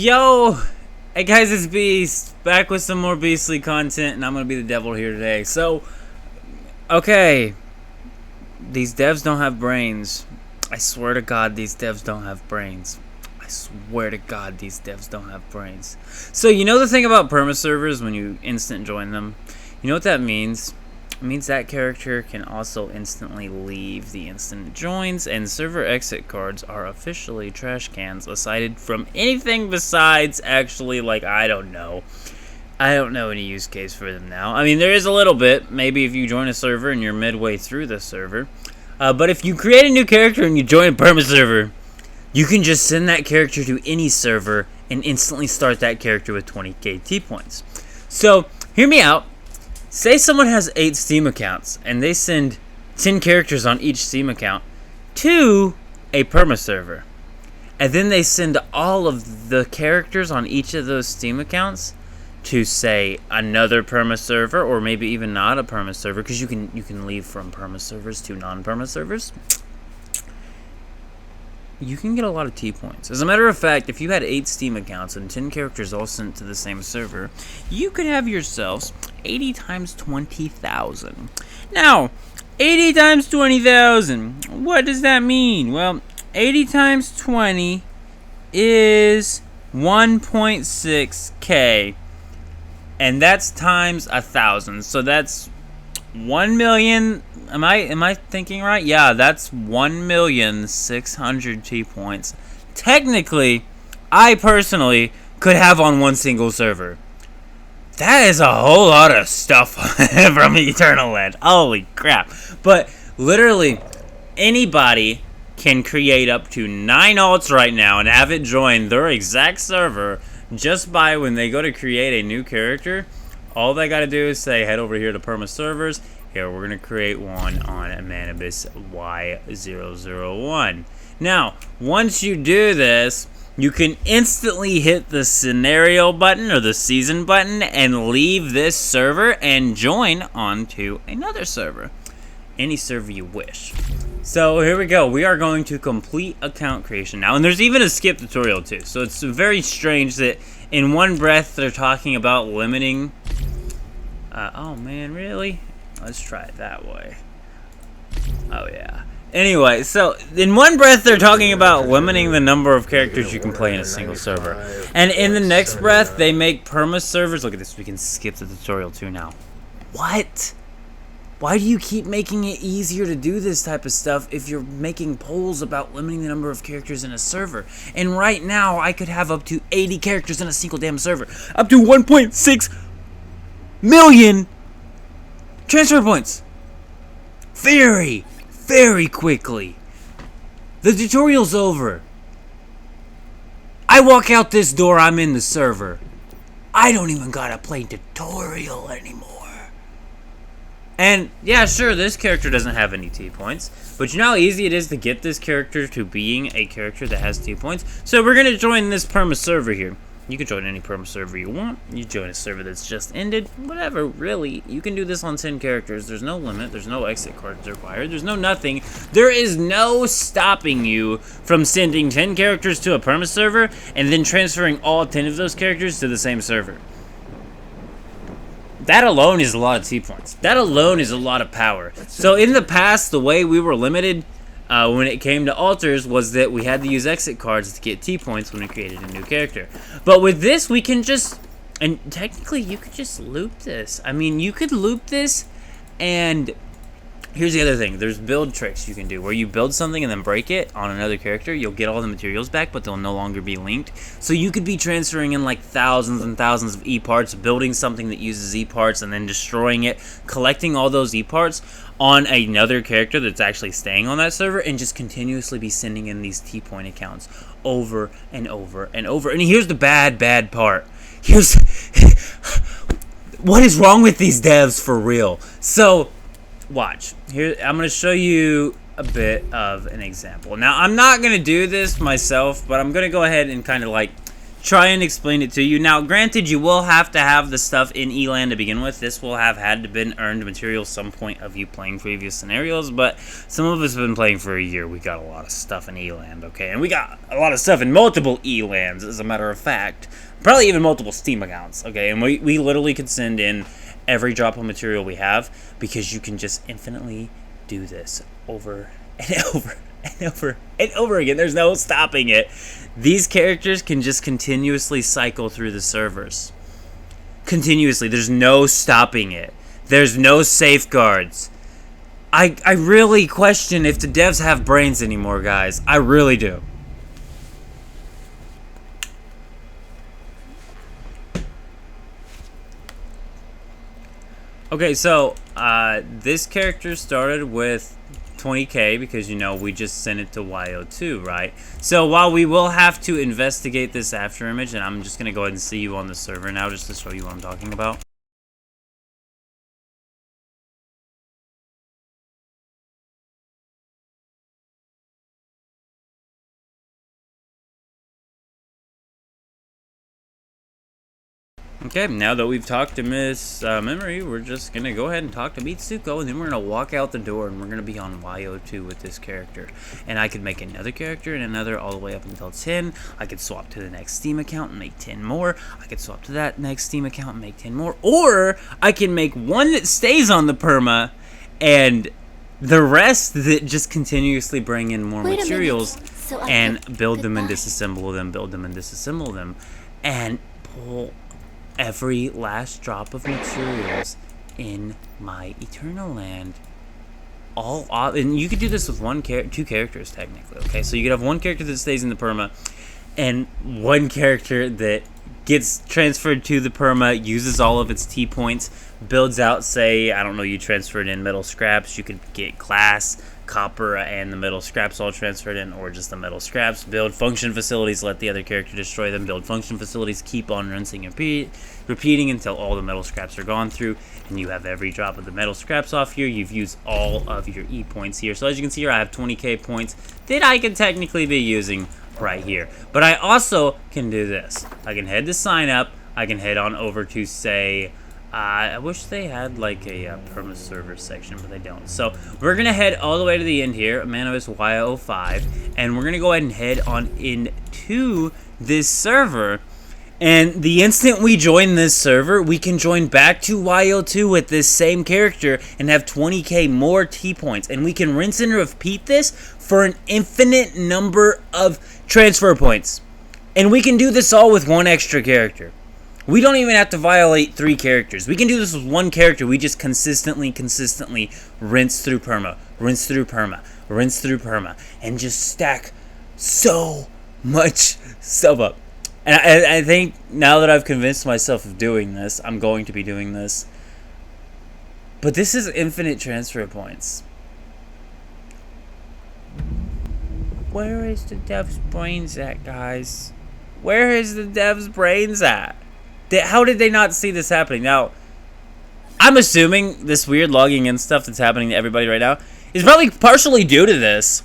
Yo! Hey guys, it's Beast, back with some more beastly content, and I'm gonna be the devil here today. So, okay, these devs don't have brains. I swear to God, these devs don't have brains. I swear to God, these devs don't have brains. So, you know the thing about Perma-Servers when you instant join them? You know what that means? It means that character can also instantly leave the instant joins, and server exit cards are officially trash cans aside from anything besides actually, like, I don't know any use case for them now. I mean, there is a little bit, maybe if you join a server and you're midway through the server, but if you create a new character and you join a Perma-Server, you can just send that character to any server and instantly start that character with 20k T-points. So, hear me out. Say someone has 8 Steam accounts, and they send 10 characters on each Steam account to a Perma-Server. And then they send all of the characters on each of those Steam accounts to, say, another Perma-Server, or maybe even not a Perma-Server, because you can leave from Perma-Servers to non-Perma-Servers. You can get a lot of T-points. As a matter of fact, if you had 8 Steam accounts and 10 characters all sent to the same server, you could have yourselves 80 times 20,000. Now, 80 times 20,000, what does that mean? Well, 80 times 20 is 1.6k, and that's times 1,000. So that's 1 million. Am I thinking right? Yeah, that's 1,600,000 T-points. Technically, I personally could have on one single server. That is a whole lot of stuff from Eternal Land. Holy crap. But literally, anybody can create up to 9 alts right now and have it join their exact server just by when they go to create a new character. All they got to do is say, head over here to Perma-Servers. Here, we're going to create one on Manibus Y001. Now, once you do this, you can instantly hit the scenario button or the season button and leave this server and join onto another server. Any server you wish. So here we go. We are going to complete account creation now. And there's even a skip tutorial too. So it's very strange that in one breath they're talking about limiting. Oh man, really? Let's try it that way. Oh yeah. Anyway, so in one breath they're talking about limiting the number of characters you can play in a single server. And in the next breath they make Perma-Servers. Look at this, we can skip the tutorial too now. What? Why do you keep making it easier to do this type of stuff if you're making polls about limiting the number of characters in a server? And right now I could have up to 80 characters in a single damn server. Up to 1.6 million transfer points. Very quickly. The tutorial's over. I walk out this door, I'm in the server. I don't even gotta play tutorial anymore. And yeah, sure, this character doesn't have any T-points, but you know how easy it is to get this character to being a character that has T-points? So we're gonna join this Perma-Server here. You can join any Perma-Server you want. You join a server that's just ended. Whatever, really. You can do this on 10 characters. There's no limit. There's no exit cards required. There's no nothing. There is no stopping you from sending 10 characters to a Perma-Server and then transferring all 10 of those characters to the same server. That alone is a lot of T-points. That alone is a lot of power. So in the past, the way we were limited when it came to altars was that we had to use exit cards to get T-points when we created a new character. But with this, we can just, and technically you could just loop this. I mean, you could loop this, and here's the other thing. There's build tricks you can do where you build something and then break it on another character. You'll get all the materials back, but they'll no longer be linked. So you could be transferring in like thousands and thousands of E-parts, building something that uses E-parts, and then destroying it, collecting all those E-parts on another character that's actually staying on that server, and just continuously be sending in these T-point accounts over and over and over. And here's the bad part. Here's what is wrong with these devs for real. So watch. Here, I'm going to show you a bit of an example. Now, I'm not going to do this myself, but I'm going to go ahead and kind of like try and explain it to you. Now, granted, you will have to have the stuff in Eland to begin with. This will have had to been earned material some point of you playing previous scenarios, but some of us have been playing for a year. We got a lot of stuff in Eland, okay? And we got a lot of stuff in multiple Elands, as a matter of fact. Probably even multiple Steam accounts, okay? And we literally could send in every drop of material we have, because you can just infinitely do this over and over and over and over again. There's no stopping it. These characters can just continuously cycle through the servers. Continuously. There's no stopping it. There's no safeguards. I really question if the devs have brains anymore, guys. I really do. Okay, so this character started with 20k because, you know, we just sent it to YO2, right? So while we will have to investigate this after image, and I'm just going to go ahead and see you on the server now just to show you what I'm talking about. Okay, now that we've talked to Miss Memory, we're just going to go ahead and talk to Mitsuko, and then we're going to walk out the door, and we're going to be on YO2 with this character. And I could make another character and another all the way up until 10. I could swap to the next Steam account and make 10 more. I could swap to that next Steam account and make 10 more. Or I can make one that stays on the perma, and the rest that just continuously bring in more materials and build them and disassemble them, build them and disassemble them, and pull every last drop of materials in my Eternal Land. All off, and you could do this with two characters technically. Okay, so you could have one character that stays in the perma, and one character that gets transferred to the perma, uses all of its T points, builds out. Say, I don't know, you transferred in metal scraps. You could get glass, copper, and the metal scraps all transferred in, or just the metal scraps. Build function facilities, let the other character destroy them. Build function facilities, keep on rinsing and repeating until all the metal scraps are gone through, and you have every drop of the metal scraps off here. You've used all of your E points here. So as you can see here, I have 20k points that I could technically be using right here. But I also can do this. I can head to sign up. I can head on over to, say, I wish they had like a Perma-Servers section, but they don't. So we're going to head all the way to the end here, Manibus Y05, and we're going to go ahead and head on into this server. And the instant we join this server, we can join back to YO2 with this same character and have 20k more T points. And we can rinse and repeat this for an infinite number of transfer points. And we can do this all with one extra character. We don't even have to violate 3 characters. We can do this with one character. We just consistently rinse through perma, rinse through perma, rinse through perma, and just stack so much stuff up. And I think now that I've convinced myself of doing this, I'm going to be doing this. But this is infinite transfer points. Where is the dev's brains at, guys? Where is the dev's brains at? How did they not see this happening? Now, I'm assuming this weird logging in stuff that's happening to everybody right now is probably partially due to this.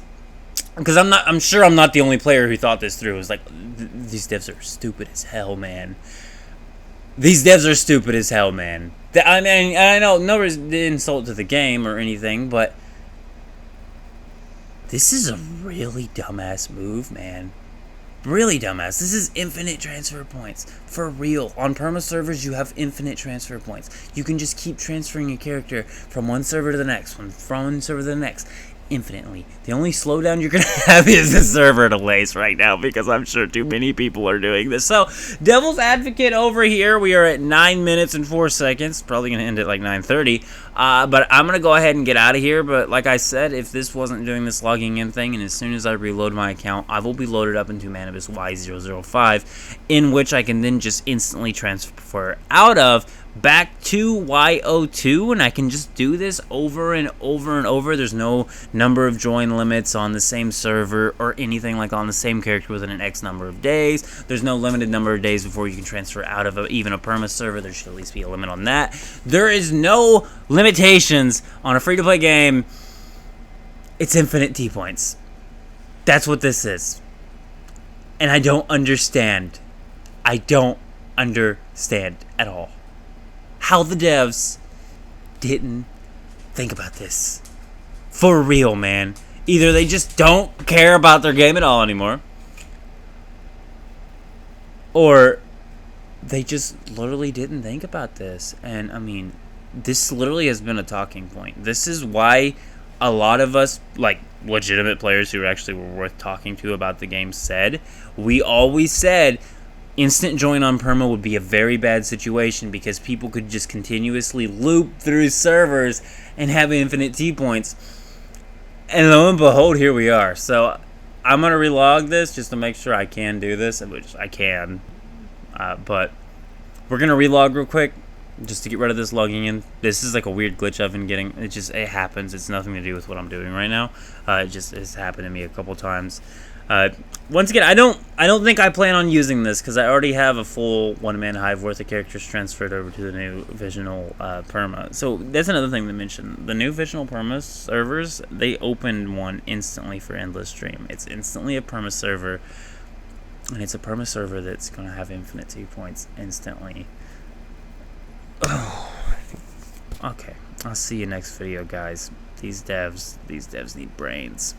Because I'm sure I'm not the only player who thought this through. It was like, these devs are stupid as hell, man. These devs are stupid as hell, man. I mean, I know no insult to the game or anything, but this is a really dumbass move, man. Really dumbass. This is infinite transfer points. For real. On Perma-Servers, you have infinite transfer points. You can just keep transferring a character from one server to the next, from one server to the next, infinitely. The only slowdown you're going to have is the server delays right now, because I'm sure too many people are doing this. So, Devil's Advocate over here, we are at 9 minutes and 4 seconds. Probably going to end at like 9:30. But I'm going to go ahead and get out of here. But like I said, if this wasn't doing this logging in thing, and as soon as I reload my account, I will be loaded up into Manibus Y005, in which I can then just instantly transfer out of back to YO2, and I can just do this over and over and over. There's no number of join limits on the same server or anything like on the same character within an X number of days. There's no limited number of days before you can transfer out of even a perma server. There should at least be a limit on that. There is no limitations on a free-to-play game. It's infinite T points. That's what this is. And I don't understand I don't understand at all how the devs didn't think about this. For real, man. Either they just don't care about their game at all anymore, or they just literally didn't think about this. And I mean, this literally has been a talking point. This is why a lot of us, like legitimate players who actually were worth talking to about the game, said, we always said instant join on Perma would be a very bad situation because people could just continuously loop through servers and have infinite T points. And lo and behold, here we are. So I'm going to relog this just to make sure I can do this, which I can. But we're going to relog real quick just to get rid of this logging in. This is like a weird glitch I've been getting. It happens. It's nothing to do with what I'm doing right now. It just has happened to me a couple times. Once again, I don't think I plan on using this because I already have a full one-man hive worth of characters transferred over to the new Visional Perma. So that's another thing to mention. The new Visional Perma servers, they opened one instantly for Endless Stream. It's instantly a Perma server, and it's a Perma server that's going to have infinite 2 points instantly. Oh, okay. I'll see you next video, guys. These devs need brains.